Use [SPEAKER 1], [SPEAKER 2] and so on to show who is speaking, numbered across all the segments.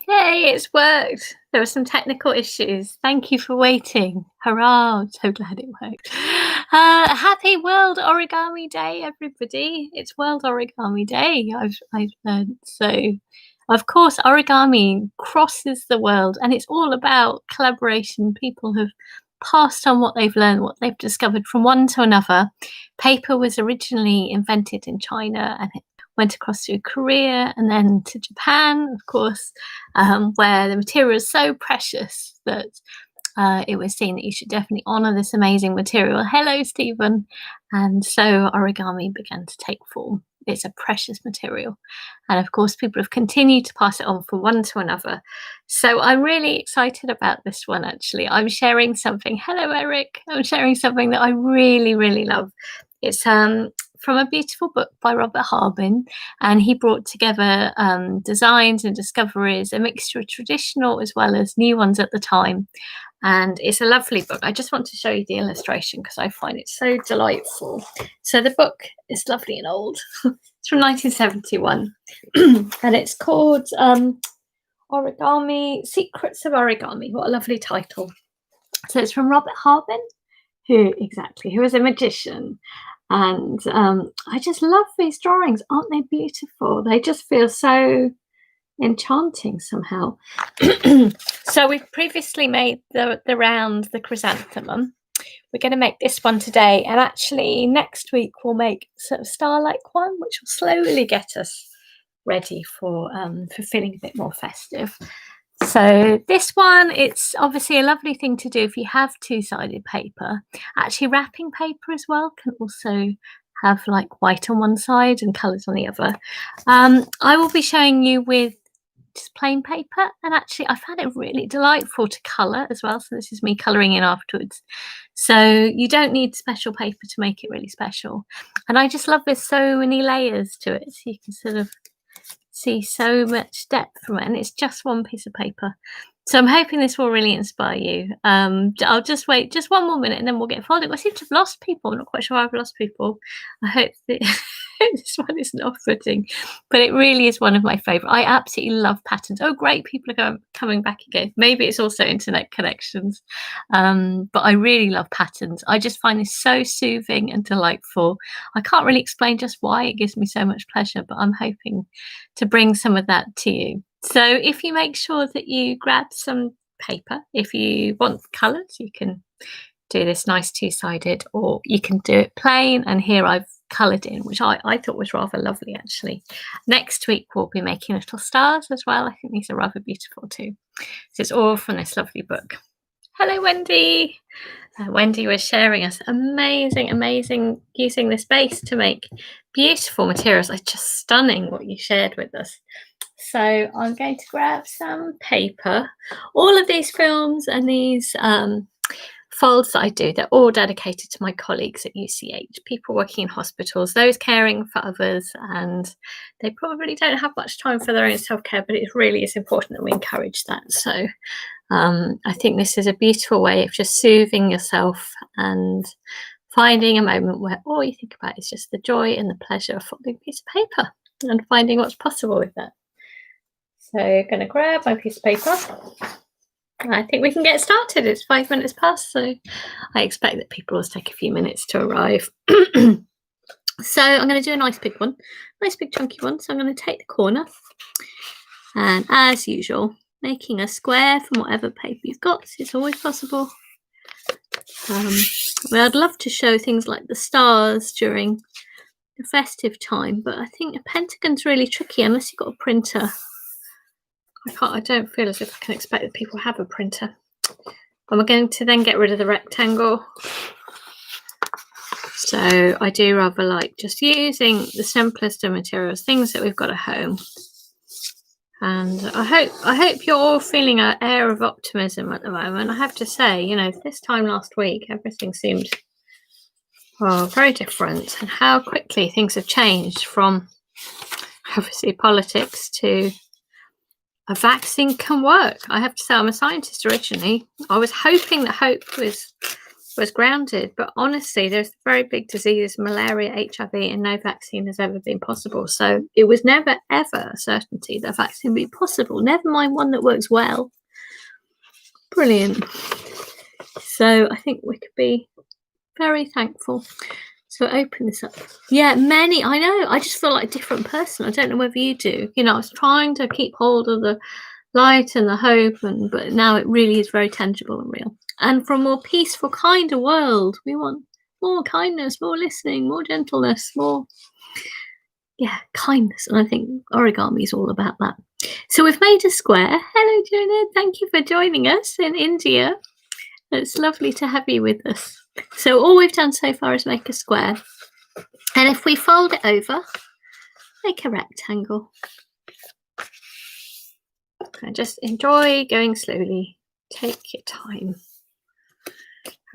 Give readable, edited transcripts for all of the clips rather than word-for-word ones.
[SPEAKER 1] Yay, it's worked. There were some technical issues. Thank you for waiting. Hurrah, I'm so glad it worked. Happy World Origami Day, everybody. It's World Origami Day, I've learned. So, of course, origami crosses the world and it's all about collaboration. People have passed on what they've learned, what they've discovered from one to another. Paper was originally invented in China and it went across to Korea and then to Japan, of course, where the material is so precious that it was seen that you should definitely honour this amazing material. Hello, Stephen. And so origami began to take form. It's a precious material. And of course, people have continued to pass it on from one to another. So I'm really excited about this one, actually. I'm sharing something. Hello, Eric. I'm sharing something that I really, really love. It's from a beautiful book by Robert Harbin, and he brought together designs and discoveries, a mixture of traditional as well as new ones at the time. And it's a lovely book. I just want to show you the illustration because I find it so delightful. So the book is lovely and old. It's from 1971 and it's called Origami, Secrets of Origami. What a lovely title. So it's from Robert Harbin, who is a magician. And I just love these drawings. Aren't they beautiful? They just feel so enchanting somehow. So we've previously made the round, the chrysanthemum. We're going to make this one today. And actually next week we'll make sort of star-like one, which will slowly get us ready for feeling a bit more festive. So this one, it's obviously a lovely thing to do if you have two-sided paper. Actually, wrapping paper as well can also have like white on one side and colours on the other. I will be showing you with just plain paper, and actually I found it really delightful to colour as well. So this is me colouring in afterwards. So you don't need special paper to make it really special. And I just love there's so many layers to it. So you can sort of see so much depth from it, and it's just one piece of paper. So I'm hoping this will really inspire you. I'll just wait just one more minute and then we'll get folded. I seem to have lost people. I'm not quite sure why I've lost people. I hope that this one isn't off-putting, but it really is one of my favourite. I absolutely love patterns. Oh, great, people are coming back again. Maybe it's also internet connections, but I really love patterns. I just find this so soothing and delightful. I can't really explain just why it gives me so much pleasure, but I'm hoping to bring some of that to you. So if you make sure that you grab some paper, if you want colours, you can do this nice two-sided, or you can do it plain. And here I've coloured in, which I thought was rather lovely, actually. Next week, we'll be making little stars as well. I think these are rather beautiful too. So it's all from this lovely book. Hello, Wendy. Wendy was sharing us amazing using this base to make beautiful materials. It's just stunning what you shared with us. So I'm going to grab some paper. All of these films and these folds that I do, they're all dedicated to my colleagues at UCH, people working in hospitals, those caring for others, and they probably don't have much time for their own self-care, but it really is important that we encourage that. So I think this is a beautiful way of just soothing yourself and finding a moment where all you think about is just the joy and the pleasure of folding a piece of paper and finding what's possible with that. So I'm going to grab my piece of paper. I think we can get started. It's 5 minutes past, so I expect that people will take a few minutes to arrive. So I'm going to do a nice big one, nice big chunky one. So I'm going to take the corner and, as usual, making a square from whatever paper you've got. So it's always possible. I'd love to show things like the stars during the festive time, but I think a pentagon's really tricky unless you've got a printer. I don't feel as if I can expect that people have a printer. And we're going to then get rid of the rectangle. So I do rather like just using the simplest of materials, things that we've got at home. And I hope you're all feeling an air of optimism at the moment. I have to say, you know, this time last week, everything seemed very different, and how quickly things have changed from obviously politics to a vaccine can work. I have to say, I'm a scientist originally. I was hoping that hope was was grounded. But honestly, there's very big diseases, malaria, HIV, and no vaccine has ever been possible. So it was never, ever a certainty that a vaccine would be possible, never mind one that works well. Brilliant. So I think we could be very thankful. So open this up. Yeah, many. I know. I just feel like a different person. I don't know whether you do. You know, I was trying to keep hold of the light and the hope, but now it really is very tangible and real. And for a more peaceful, kinder world, we want more kindness, more listening, more gentleness, more, kindness. And I think origami is all about that. So we've made a square. Hello, Jonah. Thank you for joining us in India. It's lovely to have you with us. So all we've done so far is make a square. And if we fold it over, make a rectangle. And just enjoy going slowly. Take your time.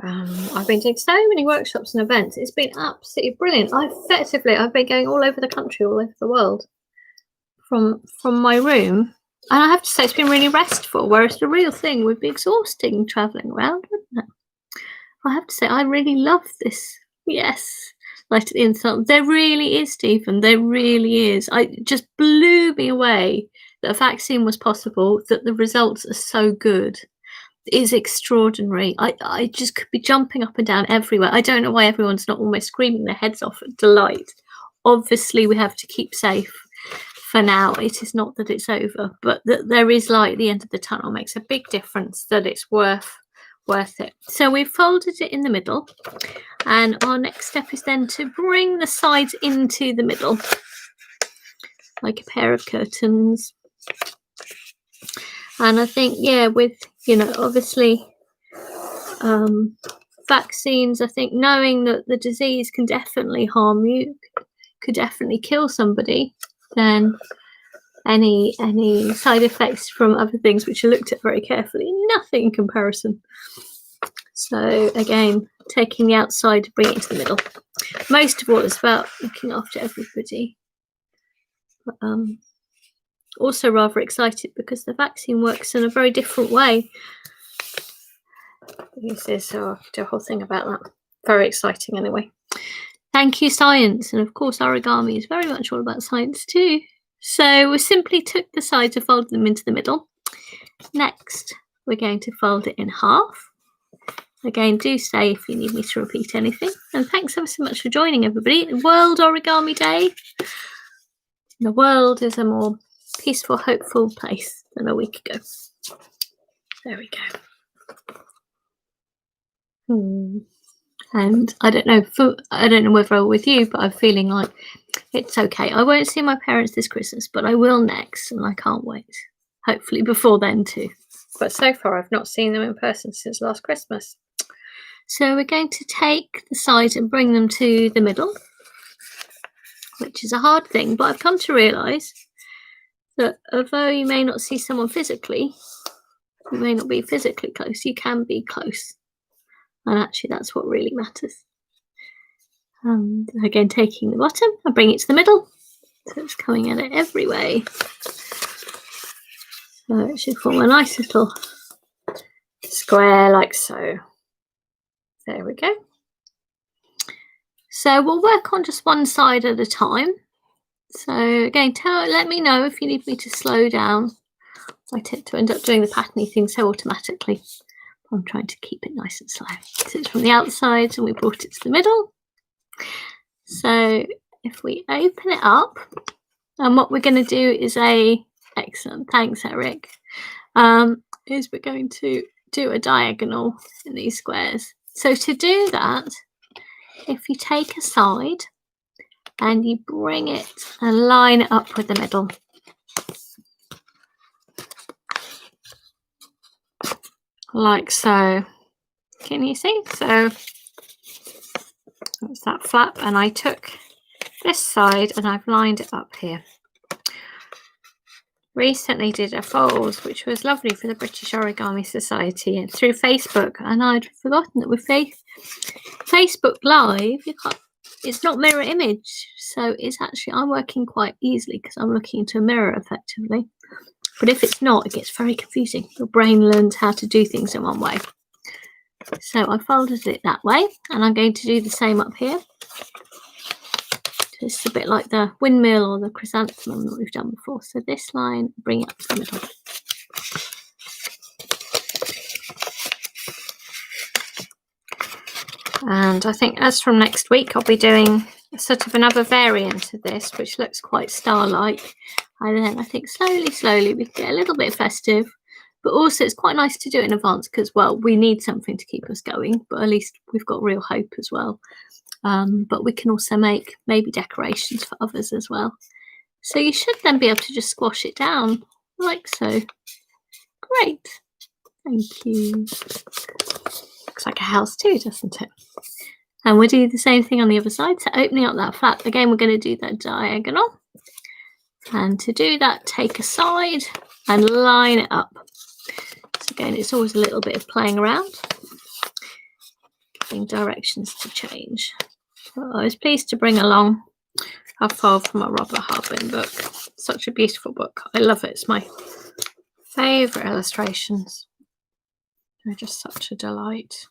[SPEAKER 1] I've been doing so many workshops and events. It's been absolutely brilliant. I've been going all over the country, all over the world from my room. And I have to say, it's been really restful, whereas the real thing would be exhausting travelling around, wouldn't it? I have to say, I really love this. Yes. Light at the inside. There really is, Stephen. There really is. It just blew me away that a vaccine was possible, that the results are so good. It is extraordinary. I just could be jumping up and down everywhere. I don't know why everyone's not almost screaming their heads off at delight. Obviously, we have to keep safe for now. It is not that it's over, but that there is light at the end of the tunnel makes a big difference, that it's worth it. So we've folded it in the middle, and our next step is then to bring the sides into the middle like a pair of curtains. And I think, with, obviously vaccines, I think knowing that the disease can definitely harm you, could definitely kill somebody, then any side effects from other things which are looked at very carefully, nothing in comparison. So again, taking the outside to bring it into the middle. Most of all, it's about looking after everybody. But, also rather excited because the vaccine works in a very different way. So do a whole thing about that. Very exciting anyway. Thank you, science. And of course, origami is very much all about science too. So we simply took the sides and folded them into the middle. Next, we're going to fold it in half. Again, do say if you need me to repeat anything. And thanks ever so much for joining, everybody. World Origami Day. The world is a more peaceful, hopeful place than a week ago. There we go. And I don't know whether with you, but I'm feeling like it's okay. I won't see my parents this Christmas, but I will next, and I can't wait. Hopefully before then too. But so far, I've not seen them in person since last Christmas. So we're going to take the sides and bring them to the middle, which is a hard thing, but I've come to realise that although you may not see someone physically, you may not be physically close, you can be close. And actually, that's what really matters. Again, taking the bottom and bring it to the middle. So it's coming at it every way. So it should form a nice little square like so. There we go. So we'll work on just one side at a time. So again, let me know if you need me to slow down. I tend to end up doing the patterny thing so automatically. I'm trying to keep it nice and slow. So it's from the outside and we brought it to the middle. So if we open it up, and what we're going to do is excellent, thanks Eric, is we're going to do a diagonal in these squares. So to do that, if you take a side and you bring it and line it up with the middle. Like so. Can you see? So that's that flap, and I took this side and I've lined it up here. Recently did a fold which was lovely for the British Origami Society and through Facebook, and I'd forgotten that with Facebook Live it's not mirror image, so it's actually I'm working quite easily because I'm looking into a mirror effectively. But if it's not, it gets very confusing. Your brain learns how to do things in one way. So I folded it that way, and I'm going to do the same up here. It's a bit like the windmill or the chrysanthemum that we've done before. So this line, bring it up to the middle. And I think as from next week, I'll be doing sort of another variant of this, which looks quite star-like. And then I think slowly we get a little bit festive, but also it's quite nice to do it in advance because, well, we need something to keep us going, but at least we've got real hope as well. But we can also make maybe decorations for others as well. So you should then be able to just squash it down like so. Great. Thank you. Looks like a house too, doesn't it? And we'll do the same thing on the other side. So opening up that flap, again, we're going to do that diagonal. And to do that, take a side and line it up. So again, it's always a little bit of playing around, giving directions to change. So I was pleased to bring along a fold from a Robert Harbin book. Such a beautiful book. I love it. It's my favourite illustrations. They're just such a delight.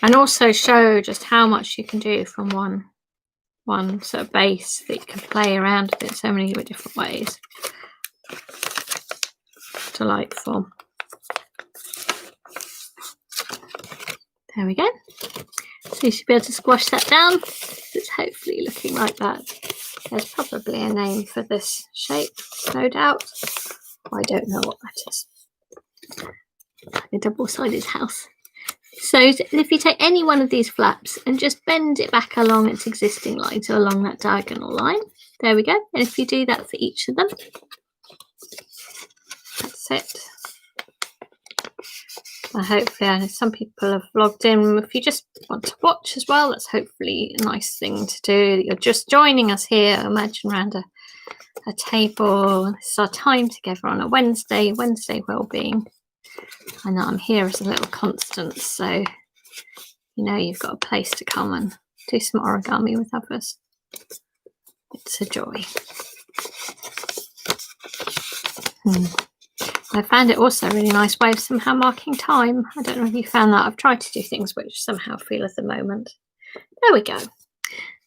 [SPEAKER 1] And also show just how much you can do from one sort of base that you can play around with it so many different ways. Delightful. There we go. So you should be able to squash that down. It's hopefully looking like that. There's probably a name for this shape, no doubt. I don't know what that is. A double-sided house. So if you take any one of these flaps and just bend it back along its existing line, so along that diagonal line, there we go. And if you do that for each of them, that's it. Hopefully, some people have logged in. If you just want to watch as well, that's hopefully a nice thing to do. You're just joining us here. Imagine around a table. This is our time together on a Wednesday Wellbeing. I know I'm here as a little constant, so you know you've got a place to come and do some origami with others. It's a joy. I found it also a really nice way of somehow marking time. I don't know if you found that. I've tried to do things which somehow feel at the moment. There we go.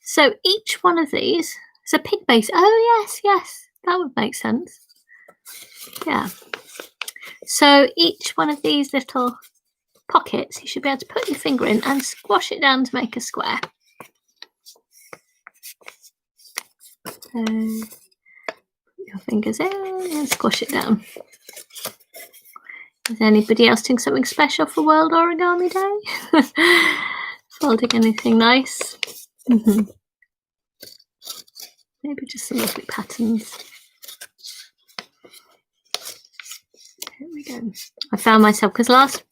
[SPEAKER 1] So each one of these is a pig base. Oh, yes, that would make sense. Yeah. So each one of these little pockets, you should be able to put your finger in and squash it down to make a square. Put your fingers in and squash it down. Is anybody else doing something special for World Origami Day? Folding anything nice? Maybe just some lovely patterns. Here we go. I found myself, because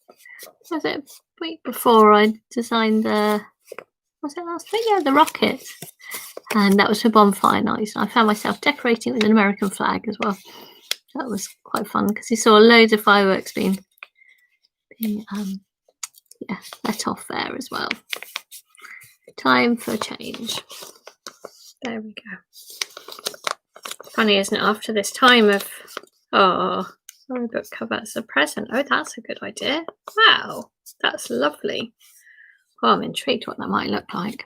[SPEAKER 1] week before I designed the, was it last week? Yeah, the rocket. And that was for bonfire night. And I found myself decorating with an American flag as well. That was quite fun because you saw loads of fireworks being let off there as well. Time for change. There we go. Funny, isn't it? After this time of, book cover as a present. Oh, that's a good idea. Wow, that's lovely. Well, I'm intrigued what that might look like.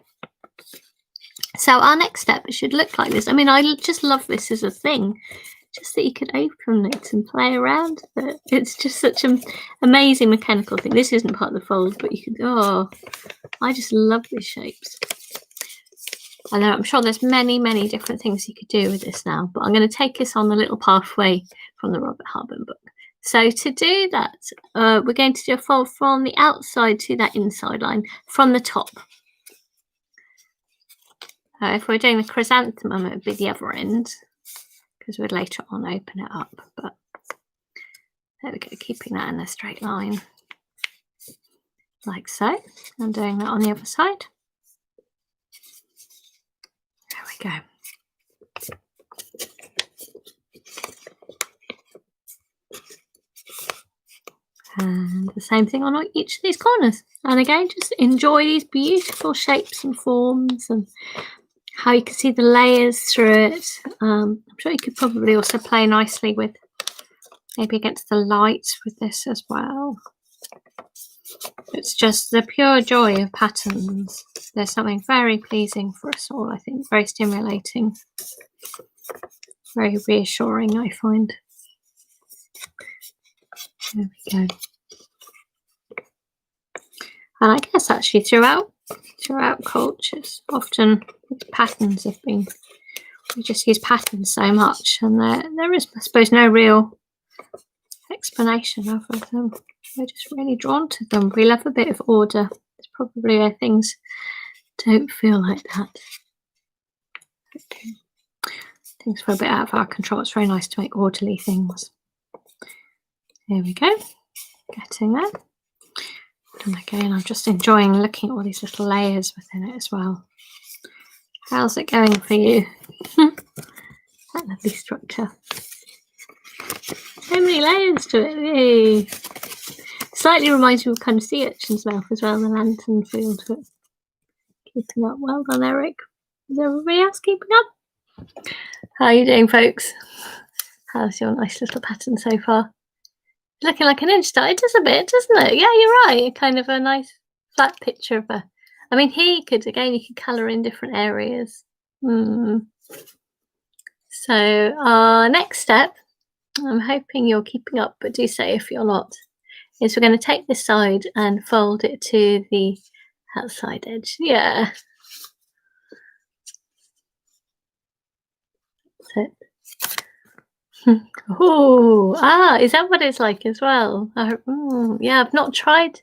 [SPEAKER 1] So our next step should look like this. I mean, I just love this as a thing. Just that you could open it and play around with it. It's just such an amazing mechanical thing. This isn't part of the fold, but you could, I just love these shapes. I know, I'm sure there's many different things you could do with this now, but I'm going to take us on the little pathway from the Robert Harbin book. So to do that, we're going to do a fold from the outside to that inside line, from the top. If we're doing the chrysanthemum, it would be the other end, because we'd later on open it up. But there we go, keeping that in a straight line, like so. I'm doing that on the other side. There we go. And the same thing on each of these corners. And again, just enjoy these beautiful shapes and forms and how you can see the layers through it. I'm sure you could probably also play nicely with maybe against the light with this as well. It's just the pure joy of patterns. There's something very pleasing for us all, I think, very stimulating, very reassuring, I find. There we go. And I guess actually throughout cultures, often patterns have been, we just use patterns so much, and there is, I suppose, no real explanation of them. We're just really drawn to them. We love a bit of order. It's probably where things don't feel like that. Okay. Things feel a bit out of our control. It's very nice to make orderly things. There we go. Getting there. And again, I'm just enjoying looking at all these little layers within it as well. How's it going for you? That lovely structure. So many layers to it. Yay. Slightly reminds me of kind of sea urchin's mouth as well, the lantern feel to it. Keeping up. Well done, Eric. Is everybody else keeping up? How are you doing, folks? How's your nice little pattern so far? Looking like an inch star. It does a bit, doesn't it? Yeah, you're right. Kind of a nice flat picture of a... I mean, here you could colour in different areas. So our next step, I'm hoping you're keeping up, but do say if you're not, is we're going to take this side and fold it to the outside edge. Yeah. That's it. Oh, is that what it's like as well? Yeah, I've not tried.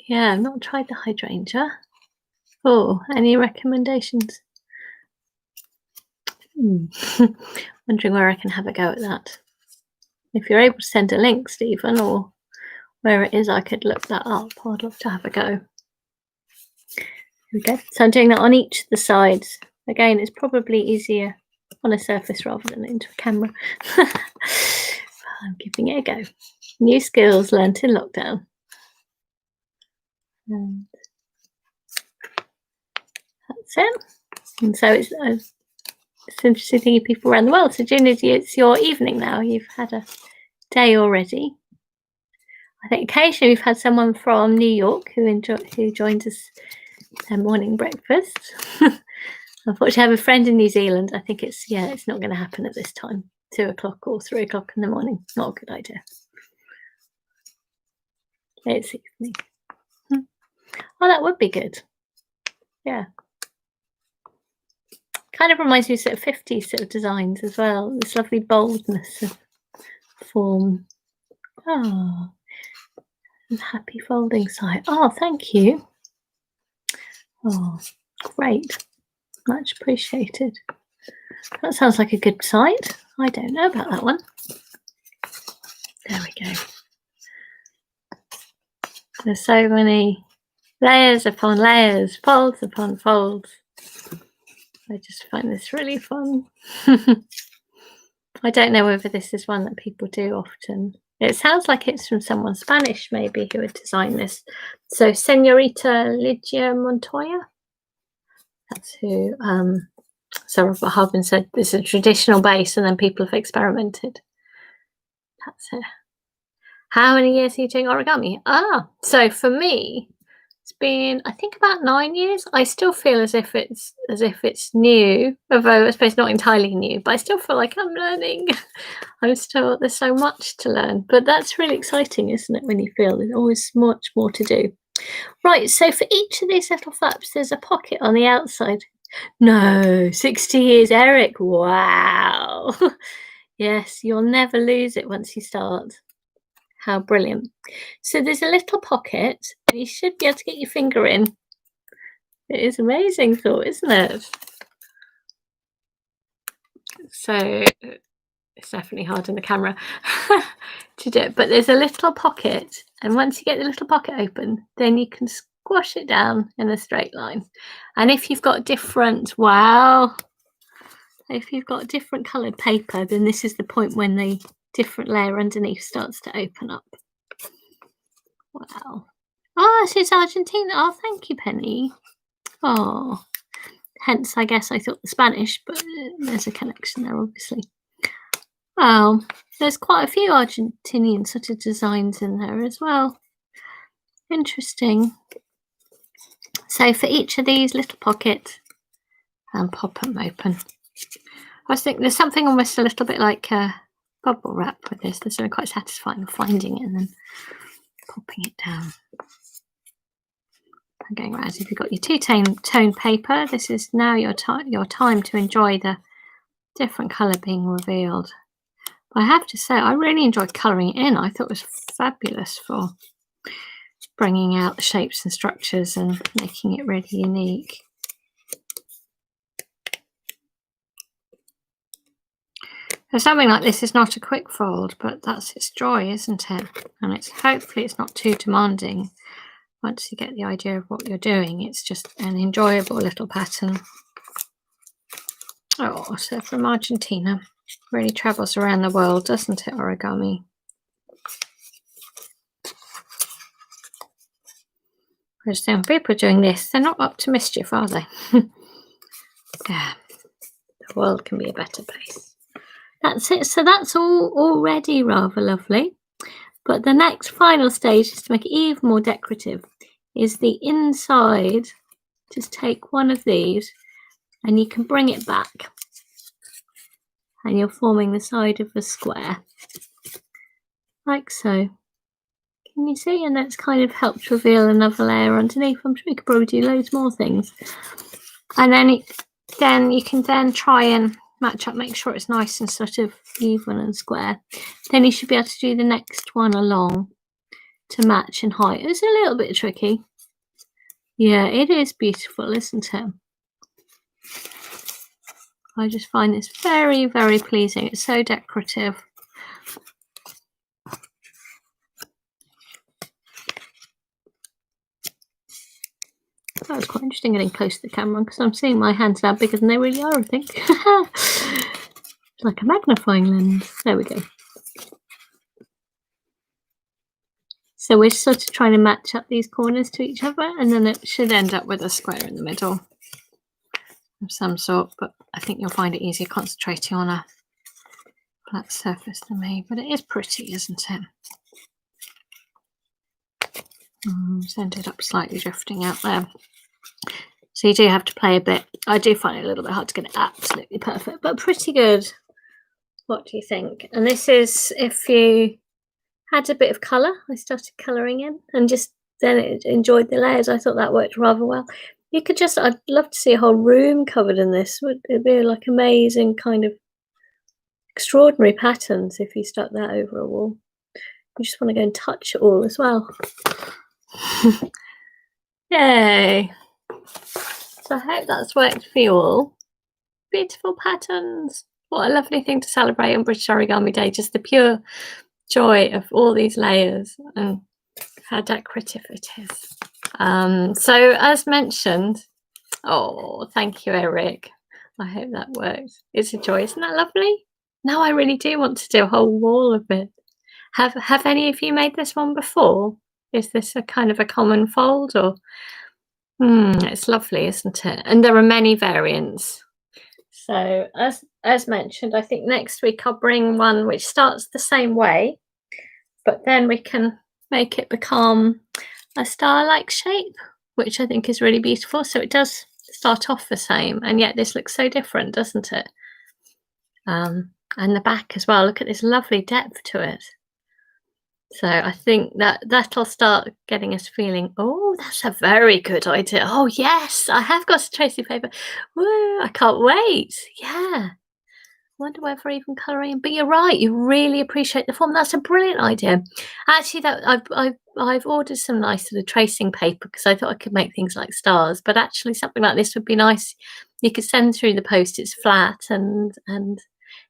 [SPEAKER 1] Yeah, I've not tried the hydrangea. Oh, any recommendations? Wondering where I can have a go at that. If you're able to send a link, Stephen, or where it is, I could look that up. I'd love to have a go. Here we go. So I'm doing that on each of the sides. Again, it's probably easier on a surface rather than into a camera. I'm giving it a go. New skills learnt in lockdown. And that's it. And so it's interesting thinking people around the world. So June, it's your evening now. You've had a day already. I think occasionally we've had someone from New York who joins us their morning breakfast. Unfortunately, I have a friend in New Zealand. I think it's not going to happen at this time. 2 o'clock or 3 o'clock in the morning. Not a good idea. It's evening. Oh, that would be good. Yeah. Kind of reminds me of sort of 50s sort of designs as well. This lovely boldness of form. Oh, and happy folding side. Oh, thank you. Oh, great. Much appreciated. That sounds like a good side. I don't know about that one. There we go. There's so many layers upon layers, folds upon folds. I just find this really fun. I don't know whether this is one that people do often. It sounds like it's from someone Spanish, maybe, who would design this. So Señorita Lydia Montoya. That's who Sir Robert Harbin said this is a traditional base, and then people have experimented. That's it. How many years are you doing origami? So for me, it's been, I think, about 9 years. I still feel as if it's new, although I suppose not entirely new, but I still feel like I'm learning. There's so much to learn, but that's really exciting, isn't it, when you feel there's always much more to do. Right, so for each of these little flaps, there's a pocket on the outside. No, 60 years, Eric. Wow. Yes, you'll never lose it once you start. How brilliant. So there's a little pocket, and you should be able to get your finger in. It is amazing thought, isn't it? So it's definitely hard in the camera to do it, but there's a little pocket, and once you get the little pocket open, then you can squash it down in a straight line. And if you've got different coloured paper, then this is the point when the different layer underneath starts to open up. Wow. Oh, this is Argentina. Oh, thank you, Penny. Oh, hence I guess I thought the Spanish, but there's a connection there, obviously. Well, there's quite a few Argentinian sort of designs in there as well. Interesting. So for each of these little pockets, and pop them open. I was thinking there's something almost a little bit like bubble wrap with this. There's something quite satisfying finding it and then popping it down. And going around. If you've got your two-tone paper, this is now your time to enjoy the different colour being revealed. But I have to say, I really enjoyed colouring it in. I thought it was fabulous for bringing out the shapes and structures and making it really unique. So something like this is not a quick fold, but that's its joy, isn't it? And hopefully it's not too demanding. Once you get the idea of what you're doing, it's just an enjoyable little pattern. Oh, so from Argentina. Really travels around the world, doesn't it, origami? Whereas when people are doing this, they're not up to mischief, are they? Yeah, the world can be a better place. That's it. So that's all already rather lovely. But the next final stage is to make it even more decorative. Is the inside. Just take one of these and you can bring it back. And you're forming the side of a square. Like so. Can you see? And that's kind of helped reveal another layer underneath. I'm sure you could probably do loads more things. And then you can then try and match up, make sure it's nice and sort of even and square. Then you should be able to do the next one along to match in height. It's a little bit tricky. Yeah, it is beautiful, isn't it? I just find this very, very pleasing. It's so decorative. That was quite interesting getting close to the camera because I'm seeing my hands now bigger than they really are, I think. Like a magnifying lens. There we go. So we're sort of trying to match up these corners to each other, and then it should end up with a square in the middle of some sort, but I think you'll find it easier concentrating on a flat surface than me. But it is pretty, isn't it? It's ended up slightly drifting out there. So you do have to play a bit. I do find it a little bit hard to get it absolutely perfect, but pretty good. What do you think? And this is if you had a bit of colour. I started colouring in and just then enjoyed the layers. I thought that worked rather well. You could just, I'd love to see a whole room covered in this. It'd be like amazing kind of extraordinary patterns if you stuck that over a wall. You just want to go and touch it all as well. Yay. So I hope that's worked for you all. Beautiful patterns. What a lovely thing to celebrate on British Origami Day. Just the pure joy of all these layers and how decorative it is. So as mentioned, oh, thank you, Eric. I hope that worked. It's a joy. Isn't that lovely? Now I really do want to do a whole wall of it. Have any of you made this one before? Is this a kind of a common fold or? It's lovely, isn't it? And there are many variants. So as mentioned, I think next week I'll bring one which starts the same way, but then we can make it become a star-like shape, which I think is really beautiful. So it does start off the same, and yet this looks so different, doesn't it? And the back as well. Look at this lovely depth to it. So I think that'll start getting us feeling, oh, that's a very good idea. Oh, yes, I have got a tracing paper. Woo, I can't wait. Yeah. Wonder whether even colouring. But you're right. You really appreciate the form. That's a brilliant idea. Actually, that I've ordered some nice sort of tracing paper because I thought I could make things like stars. But actually, something like this would be nice. You could send through the post. It's flat and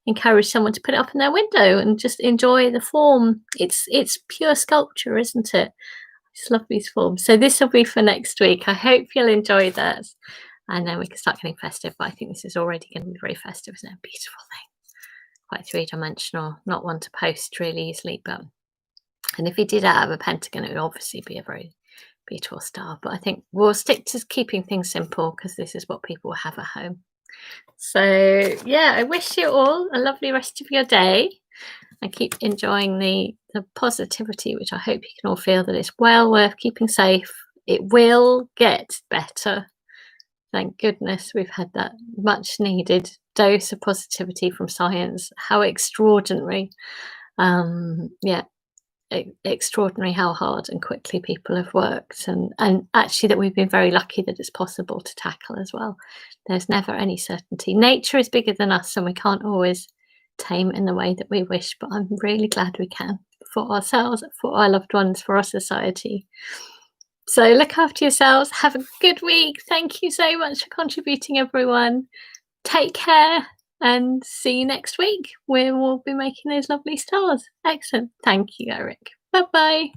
[SPEAKER 1] encourage someone to put it up in their window and just enjoy the form. It's pure sculpture, isn't it? I just love these forms. So this will be for next week. I hope you'll enjoy that. And then we can start getting festive. But I think this is already going to be very festive, isn't it? A beautiful thing. Quite three-dimensional. Not one to post really easily. And if you did have a pentagon, it would obviously be a very beautiful star. But I think we'll stick to keeping things simple because this is what people have at home. So yeah, I wish you all a lovely rest of your day and keep enjoying the the positivity, which I hope you can all feel, that it's well worth keeping safe. It will get better. Thank goodness we've had that much needed dose of positivity from science. How extraordinary. Yeah, extraordinary how hard and quickly people have worked, and actually that we've been very lucky that it's possible to tackle as well. There's never any certainty. Nature is bigger than us, and we can't always tame it in the way that we wish, but I'm really glad we can, for ourselves, for our loved ones, for our society. So look after yourselves. Have a good week. Thank you so much for contributing, everyone. Take care and see you next week, where we'll be making those lovely stars. Excellent. Thank you, Eric. Bye-bye.